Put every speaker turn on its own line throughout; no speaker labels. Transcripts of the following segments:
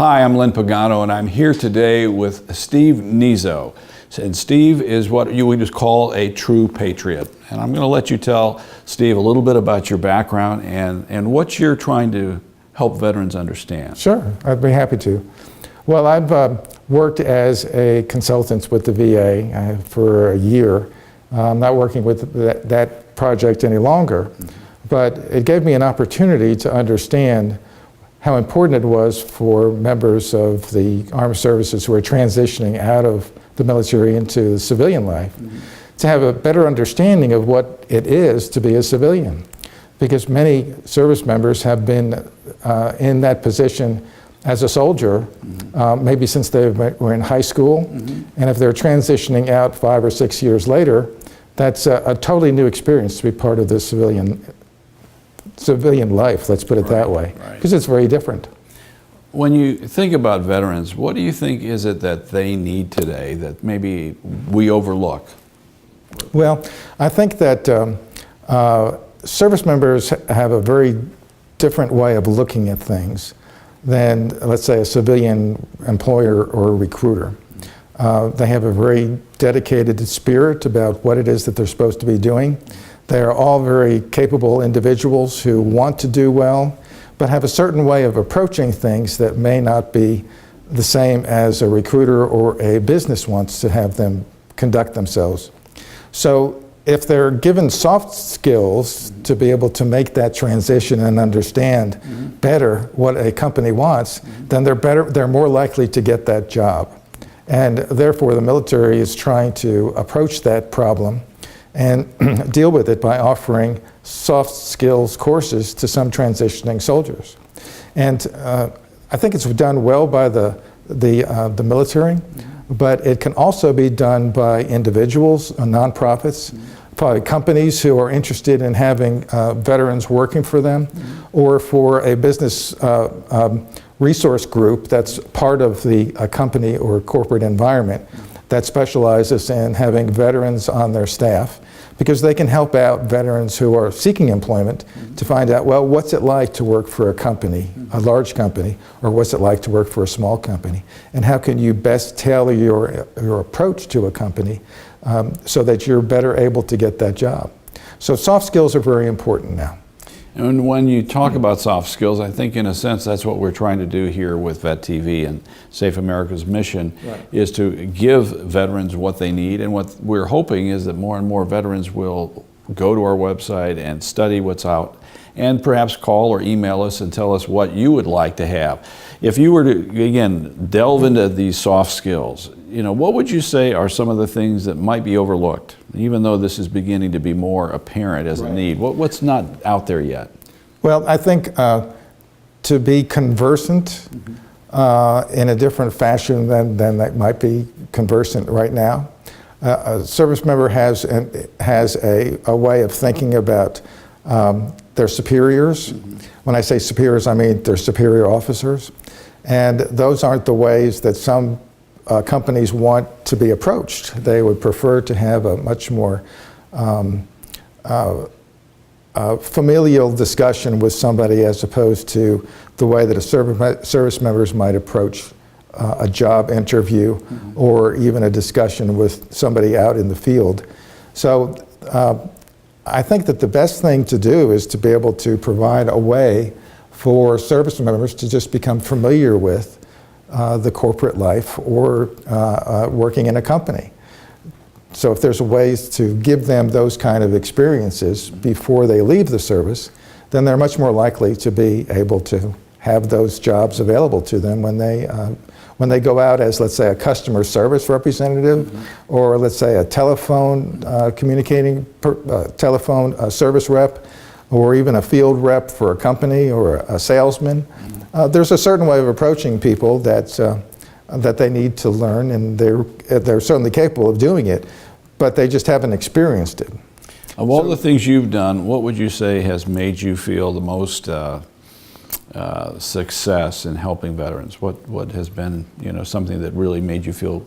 Hi, I'm Len Pagano, and I'm here today with Steve Knezo. And Steve is what you would just call a true patriot. And I'm going to let you tell Steve a little bit about your background and what you're trying to help veterans understand.
Sure, I'd be happy to. Well, I've worked as a consultant with the VA for a year. I'm not working with that project any longer, but it gave me an opportunity to understand how important it was for members of the armed services who are transitioning out of the military into civilian life to have a better understanding of what it is to be a civilian. Because many service members have been in that position as a soldier, maybe since they were in high school, and if they're transitioning out 5 or 6 years later, that's a totally new experience to be part of the civilian life, let's put it that way, because it's very different.
When you think about veterans, what do you think is it that they need today that maybe we overlook?
Well, I think that service members have a very different way of looking at things than, let's say, a civilian employer or recruiter. They have a very dedicated spirit about what it is that they're supposed to be doing. They are all very capable individuals who want to do well, but have a certain way of approaching things that may not be the same as a recruiter or a business wants to have them conduct themselves. So if they're given soft skills to be able to make that transition and understand better what a company wants, then they're more likely to get that job. And therefore the military is trying to approach that problem and deal with it by offering soft skills courses to some transitioning soldiers. And I think it's done well by the military, but it can also be done by individuals, nonprofits, probably companies who are interested in having veterans working for them, or for a business resource group that's part of the company or corporate environment that specializes in having veterans on their staff, because they can help out veterans who are seeking employment to find out, well, what's it like to work for a company, a large company, or what's it like to work for a small company? And how can you best tailor your approach to a company so that you're better able to get that job? So soft skills are very important now.
And when you talk about soft skills, I think in a sense that's what we're trying to do here with VETV, and SafeAmerica's mission is to give veterans what they need. And what we're hoping is that more and more veterans will go to our website and study what's out, and perhaps call or email us and tell us what you would like to have. If you were to, again, delve into these soft skills, what would you say are some of the things that might be overlooked, even though this is beginning to be more apparent as a need? What's not out there yet?
Well, I think to be conversant in a different fashion than they might be conversant right now. A service member has a way of thinking about their superiors. When I say superiors, I mean their superior officers. And those aren't the ways that some companies want to be approached. They would prefer to have a much more familial discussion with somebody, as opposed to the way that service members might approach a job interview or even a discussion with somebody out in the field. So I think that the best thing to do is to be able to provide a way for service members to just become familiar with the corporate life or working in a company. So if there's ways to give them those kind of experiences before they leave the service, then they're much more likely to be able to have those jobs available to them when they go out as, let's say, a customer service representative, or let's say a telephone telephone service rep, or even a field rep for a company, or a salesman. There's a certain way of approaching people that they need to learn, and they're certainly capable of doing it, but they just haven't experienced it.
Of all the things you've done, what would you say has made you feel the most success in helping veterans? What has been something that really made you feel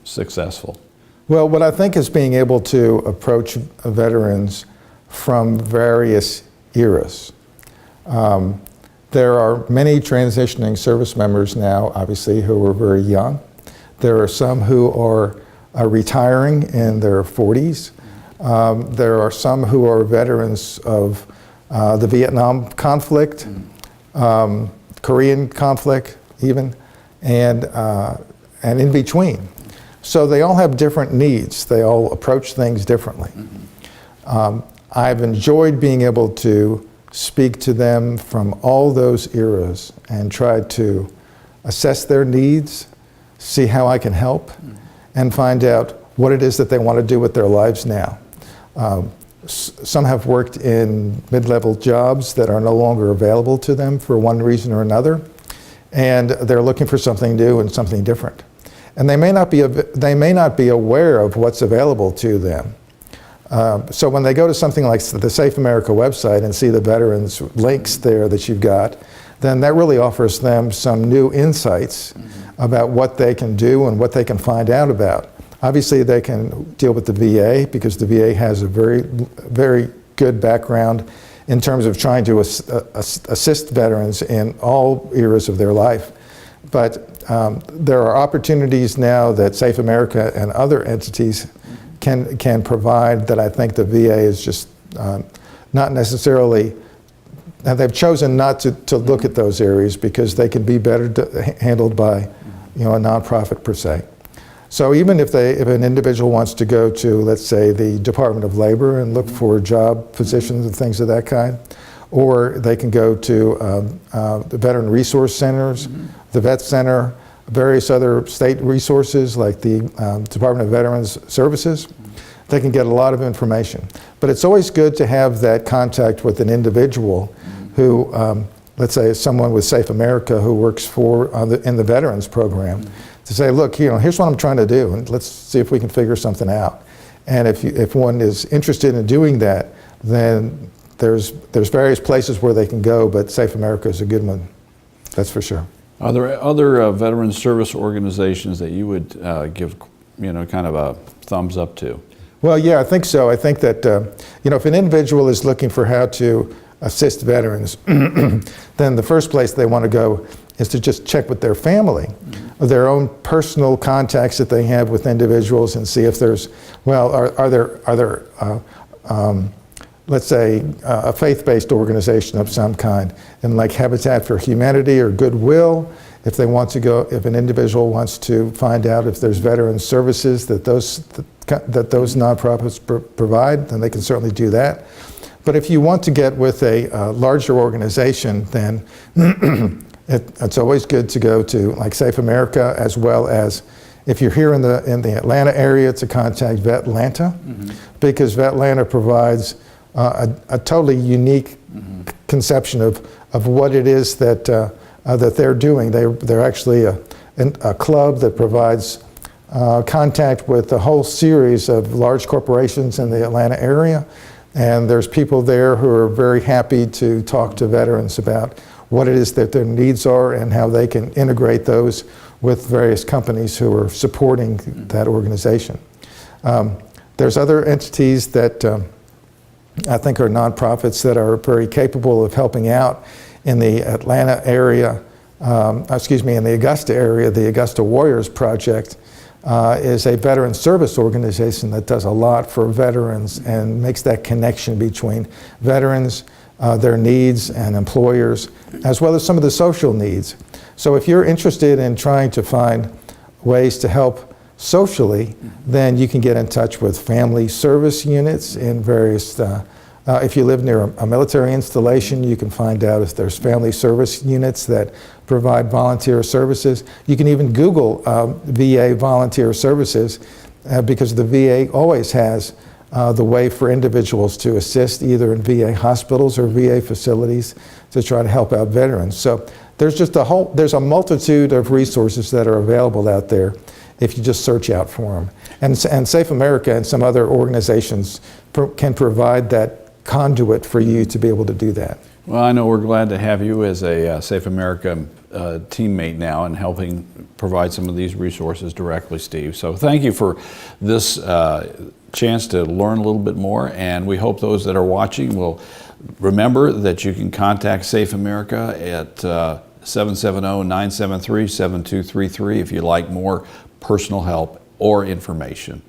successful?
Well, what I think is being able to approach veterans from various eras. There are many transitioning service members now, obviously, who are very young. There are some who are retiring in their 40s. There are some who are veterans of the Vietnam conflict, Korean conflict even, and in between. So they all have different needs. They all approach things differently. I've enjoyed being able to speak to them from all those eras and try to assess their needs, see how I can help, and find out what it is that they want to do with their lives now. Some have worked in mid-level jobs that are no longer available to them for one reason or another, and they're looking for something new and something different. And they may not be aware of what's available to them. So when they go to something like the SafeAmerica website and see the veterans links there that you've got, then that really offers them some new insights about what they can do and what they can find out about. Obviously, they can deal with the VA because the VA has a very, very good background in terms of trying to assist veterans in all eras of their life. But there are opportunities now that SafeAmerica and other entities can provide that I think the VA is just not necessarily, and they've chosen not to look at those areas because they can be better handled by a nonprofit per se. So even if an individual wants to go to, let's say, the Department of Labor and look for job positions and things of that kind, or they can go to the Veteran Resource Centers, the Vet Center, various other state resources like the Department of Veterans Services, they can get a lot of information. But it's always good to have that contact with an individual who, let's say, someone with SafeAmerica who works in the Veterans Program, to say, look, here's what I'm trying to do, and let's see if we can figure something out. And if one is interested in doing that, then there's various places where they can go, but SafeAmerica is a good one, that's for sure.
Are there other veteran service organizations that you would give, kind of a thumbs up to?
Well, yeah, I think so. I think that, if an individual is looking for how to assist veterans, then the first place they want to go is to just check with their family, their own personal contacts that they have with individuals, and see if there's, are there let's say, a faith-based organization of some kind, and like Habitat for Humanity or Goodwill, if an individual wants to find out if there's veteran services that those nonprofits provide, then they can certainly do that. But if you want to get with a larger organization, then it's always good to go to like SafeAmerica, as well as if you're here in the Atlanta area, to contact VetLanta, because VetLanta provides a totally unique conception of what it is that they're doing. They're actually a club that provides contact with a whole series of large corporations in the Atlanta area, and there's people there who are very happy to talk to veterans about what it is that their needs are and how they can integrate those with various companies who are supporting that organization. There's other entities that I think are nonprofits that are very capable of helping out in the Atlanta area, in the Augusta area. The Augusta Warriors Project is a veteran service organization that does a lot for veterans and makes that connection between veterans, their needs, and employers, as well as some of the social needs. So if you're interested in trying to find ways to help socially, then you can get in touch with family service units in various, if you live near a military installation, you can find out if there's family service units that provide volunteer services. You can even Google VA volunteer services, because the VA always has the way for individuals to assist either in VA hospitals or VA facilities to try to help out veterans. So there's just there's a multitude of resources that are available out there if you just search out for them. And SafeAmerica and some other organizations can provide that conduit for you to be able to do that.
Well, I know we're glad to have you as a SafeAmerica teammate now and helping provide some of these resources directly, Steve. So thank you for this chance to learn a little bit more, and we hope those that are watching will Remember that you can contact Safe America at 770-973-7233 if you'd like more personal help or information.